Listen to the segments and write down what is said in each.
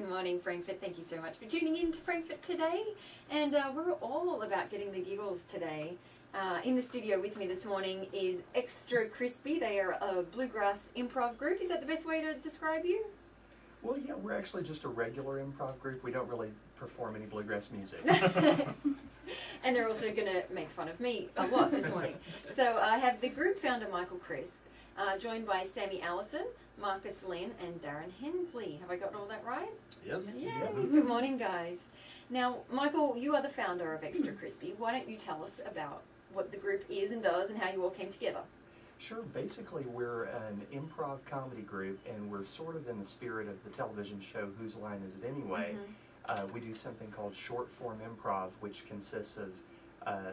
Good morning, Frankfurt. Thank you so much for tuning in to Frankfurt today. And we're all about getting the giggles today. In the studio with me this morning is Extra Crispy. They are a bluegrass improv group. Is that the best way to describe you? Well, yeah, we're actually just a regular improv group. We don't really perform any bluegrass music. And they're also going to make fun of me a lot this morning. So I have the group founder, Michael Crisp, joined by Sami Allison, Marcus Lynn, and Darrin Hensley. Have I got all that right? Yep. Yay! Good morning, guys. Now, Michael, you are the founder of Extra Crispy. Why don't you tell us about what the group is and does and how you all came together? Sure. Basically, we're an improv comedy group, and we're sort of in the spirit of the television show Whose Line Is It Anyway? We do something called short-form improv, which consists of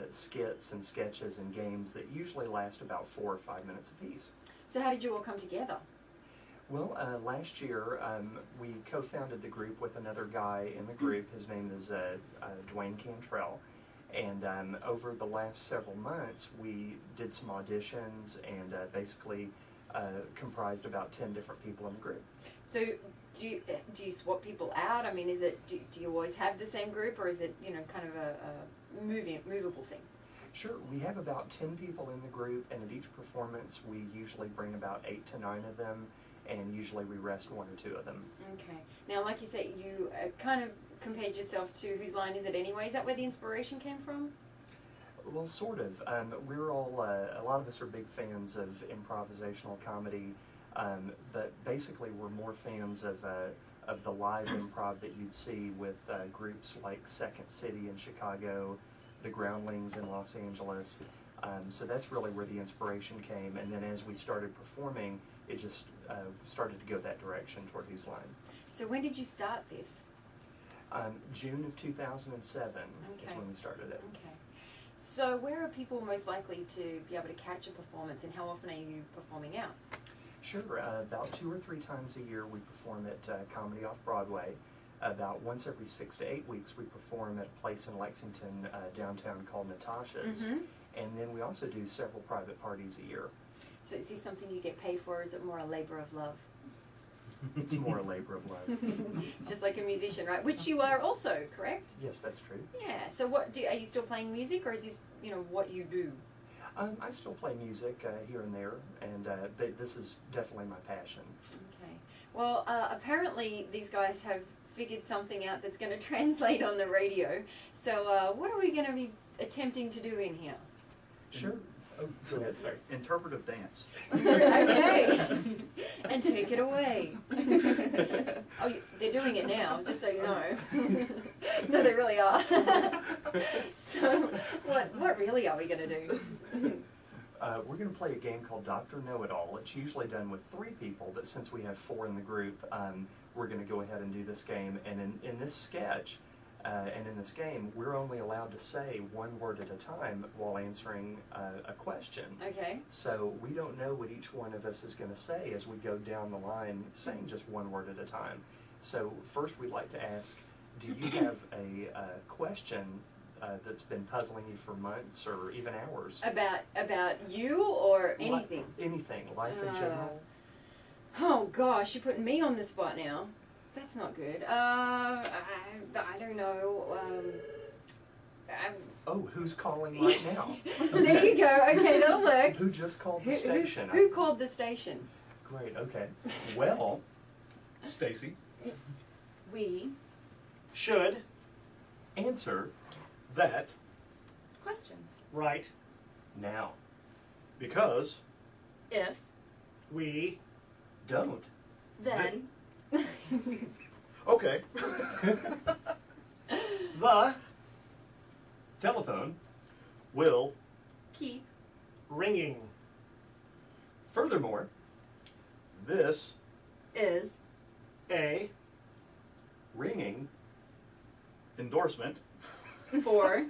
skits and sketches and games that usually last about 4 or 5 minutes apiece. So how did you all come together? Well, last year we co-founded the group with another guy in the group. His name is Dwayne Cantrell. And over the last several months, we did some auditions and basically comprised about 10 different people in the group. So do you swap people out? I mean, is it do you always have the same group, or is it kind of a movable thing? Sure, we have about 10 people in the group, and at each performance we usually bring about 8 to 9 of them, and usually we rest 1 or 2 of them. Okay. Now, like you say, you kind of compared yourself to Whose Line Is It Anyway? Is that where the inspiration came from? Well, sort of. We're all, a lot of us are big fans of improvisational comedy, but basically we're more fans of the live improv that you'd see with groups like Second City in Chicago, the Groundlings in Los Angeles. So that's really where the inspiration came, and then as we started performing, it just started to go that direction toward Whose Line. So when did you start this? June of 2007 is when we started it. Okay. So where are people most likely to be able to catch a performance, and how often are you performing out? Sure. About 2 or 3 times a year we perform at Comedy Off Broadway. About once every 6 to 8 weeks we perform at a place in Lexington downtown called Natasha's. And then we also do several private parties a year. So is this something you get paid for, or is it more a labor of love? It's more a labor of love. It's just like a musician, right? Which you are also, correct? Yes, that's true. Yeah. So what are you still playing music, or is this what you do? I still play music here and there, and this is definitely my passion. Okay. Well, apparently these guys have figured something out that's going to translate on the radio. So what are we going to be attempting to do in here? Sure. Oh, go ahead, sorry. Interpretive dance. Okay. And take it away. Oh, they're doing it now, just so you know. No, they really are. So, what really are we going to do? We're going to play a game called Dr. Know-It-All. It's usually done with 3 people, but since we have 4 in the group, we're going to go ahead and do this game. And in this sketch, and in this game, we're only allowed to say 1 word at a time while answering a question. Okay. So we don't know what each one of us is going to say as we go down the line, saying just 1 word at a time. So first we'd like to ask, do you have a question that's been puzzling you for months or even hours? About you or anything? Anything, life in general. Oh gosh, you're putting me on the spot now. That's not good. I don't know. Oh, who's calling right now? There you go. Okay, that'll work. Who just called the station? Who called the station? Great, okay. Well, Stacey. We should answer that question right now. Because if we don't, then okay. The telephone will keep ringing. Furthermore, this is A ringing endorsement for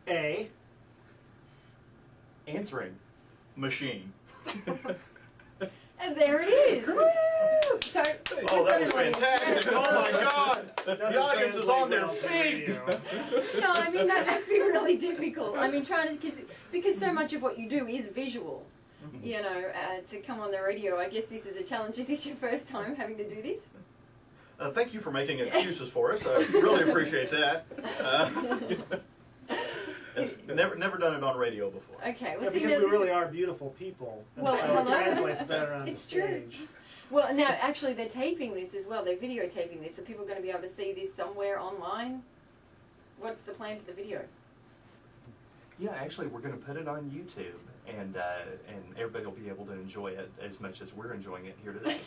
a answering machine. And there it is. Woo! So, oh, that was fantastic. Oh my God. The audience is on their feet. No, I mean, that must be really difficult. I mean, trying to, because so much of what you do is visual. You know, to come on the radio, I guess this is a challenge. Is this your first time having to do this? Thank you for making excuses for us. I really appreciate that. Never done it on radio before. Okay, well, Yeah, see, because now we this really is- are beautiful people. And Well, so hello. it translates better on It's the true. stage. Well, now actually they're taping this as well. They're videotaping this, so people are going to be able to see this somewhere online. What's the plan for the video? Yeah, actually, we're going to put it on YouTube, and everybody will be able to enjoy it as much as we're enjoying it here today.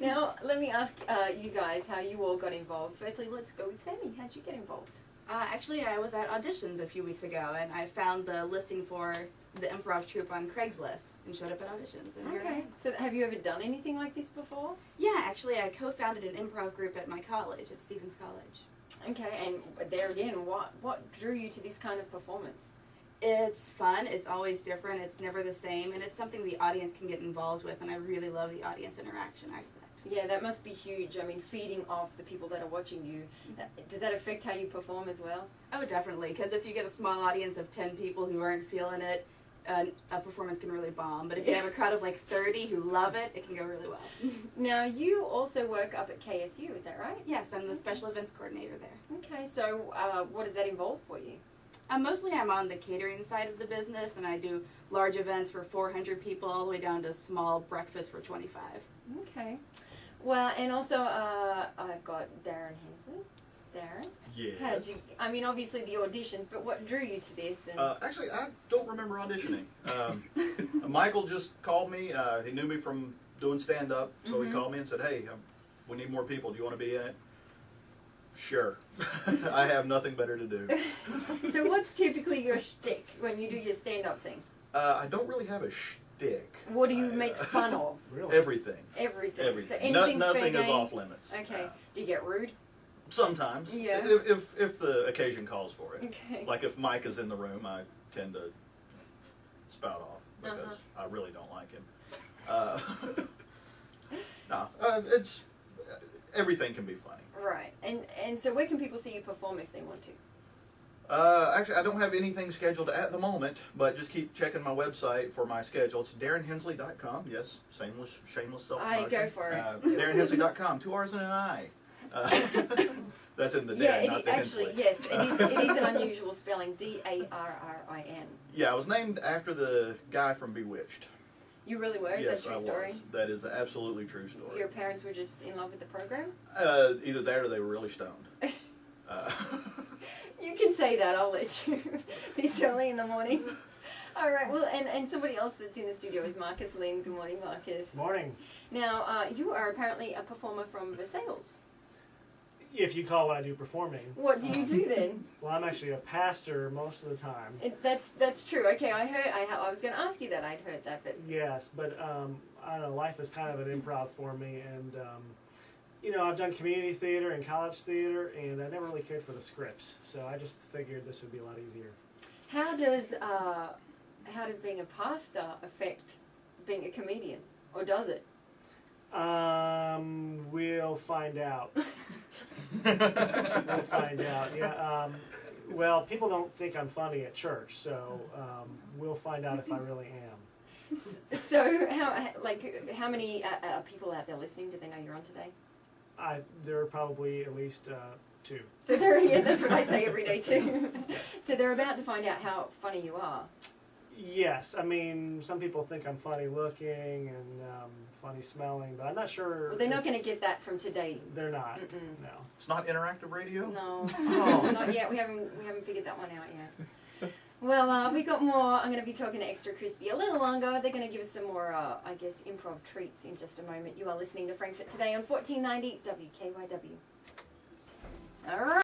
Now, let me ask you guys how you all got involved. Firstly, let's go with Sami. How'd you get involved? Actually, I was at auditions a few weeks ago, and I found the listing for the Improv Troupe on Craigslist and showed up at auditions. And here I Okay. am. So, have you ever done anything like this before? Yeah, actually, I co-founded an improv group at my college, at Stevens College. Okay, and there again, what drew you to this kind of performance? It's fun. It's always different. It's never the same, and it's something the audience can get involved with. And I really love the audience interaction aspect. Yeah, that must be huge. I mean, feeding off the people that are watching you. Does that affect how you perform as well? Oh, definitely. Because if you get a small audience of 10 people who aren't feeling it, a performance can really bomb. But if you have a crowd of like 30 who love it, it can go really well. Now, you also work up at KSU, is that right? Yes, I'm the special events coordinator there. Okay, so what does that involve for you? Mostly I'm on the catering side of the business, and I do large events for 400 people all the way down to small breakfast for 25. Okay. Well, and also I've got Darrin Hensley. Darrin? Yes. I mean, obviously the auditions, but what drew you to this? And Actually, I don't remember auditioning. Michael just called me. He knew me from doing stand-up, so he called me and said, hey, we need more people. Do you want to be in it? Sure. I have nothing better to do. So what's typically your shtick when you do your stand-up thing? I don't really have a shtick. What do you make fun of? Really? Everything. Everything. Everything. So anything's Nothing fair is game? off limits. Okay. Do you get rude? Sometimes. Yeah. If the occasion calls for it. Okay. Like if Mike is in the room, I tend to spout off because Uh-huh. I really don't like him. No, it's everything can be funny. Right. And so where can people see you perform if they want to? Actually, I don't have anything scheduled at the moment, but just keep checking my website for my schedule. It's darrinhensley.com. Yes, shameless self-promotion. I go for it. darrinhensley.com. 2 R's and an I. That's in the Yeah, Darrin, not the actually, Hensley. yes, it is an unusual spelling, D-A-R-R-I-N. Yeah, I was named after the guy from Bewitched. You really were? Is Yes, that a I true story? was. That is an absolutely true story. Your parents were just in love with the program? Either that or they were really stoned. You can say that, I'll let you. This early in the morning. All right, well, and somebody else that's in the studio is Marcus Lynn. Good morning, Marcus. Morning. Now, you are apparently a performer from Versailles. If you call what I do performing. What do you do then? Well, I'm actually a pastor most of the time. That's true. Okay, I was going to ask you that. I'd heard that, but Yes, but I don't know, life is kind of an improv for me, and you know, I've done community theater and college theater, and I never really cared for the scripts, so I just figured this would be a lot easier. how does being a pastor affect being a comedian, or does it? We'll find out. We'll find out. Yeah. Well, people don't think I'm funny at church, so we'll find out if I really am. So, how many people out there listening? Do they know you're on today? There are probably at least 2. So that's what I say every day too. So they're about to find out how funny you are. Yes, I mean, some people think I'm funny looking and funny smelling, but I'm not sure. Well, they're not going to get that from today. They're not. Mm-mm. No. It's not interactive radio? No, Oh. not yet. We haven't figured that one out yet. Well, we got more. I'm going to be talking to Extra Crispy a little longer. They're going to give us some more, I guess, improv treats in just a moment. You are listening to Frankfurt Today on 1490 WKYW. All right.